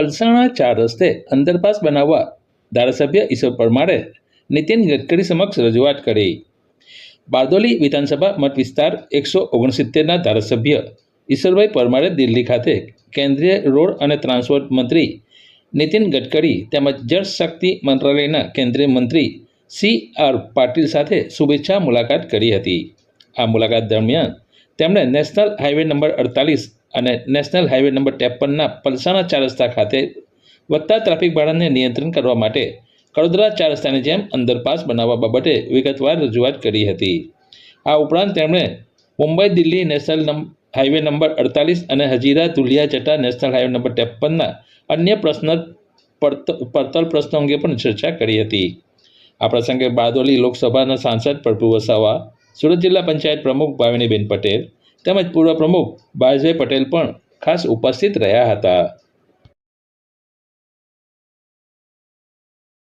પલસાણા 4 રસ્તે અંડરપાસ બનાવવા ધારાસભ્ય ઈશ્વર પરમારે નીતિન ગડકરી સમક્ષ રજૂઆત કરી. બારડોલી વિધાનસભા મત વિસ્તાર 169ના ધારાસભ્ય ઈશ્વરભાઈ પરમારે દિલ્હી ખાતે કેન્દ્રીય રોડ અને ટ્રાન્સપોર્ટ મંત્રી નીતિન ગડકરી તેમજ જળશક્તિ મંત્રાલયના કેન્દ્રીય મંત્રી CR પાટીલ સાથે શુભેચ્છા મુલાકાત કરી હતી. આ મુલાકાત દરમિયાન તેમણે નેશનલ હાઈવે નંબર 48 અને નેશનલ હાઈવે નંબર 53ના પલસાણા 4 રસ્તા ખાતે વધતા ટ્રાફિક ભાડાને નિયંત્રણ કરવા માટે કડોદરા 4 રસ્તાની જેમ અંડરપાસ બનાવવા બાબતે વિગતવાર રજૂઆત કરી હતી. આ ઉપરાંત તેમણે Mumbai Delhi national highway number 48 અને હજીરા ધુલિયા જતા નેશનલ હાઈવે નંબર 53ના અન્ય પડતર પ્રશ્નો અંગે પણ ચર્ચા કરી હતી. આ પ્રસંગે બારડોલી લોકસભાના સાંસદ પ્રભુ વસાવા, સુરત જિલ્લા પંચાયત પ્રમુખ ભાવિનીબેન પટેલ તેમજ પૂર્વ પ્રમુખ બાળભાઈ પટેલ પણ ખાસ ઉપસ્થિત રહ્યા હતા.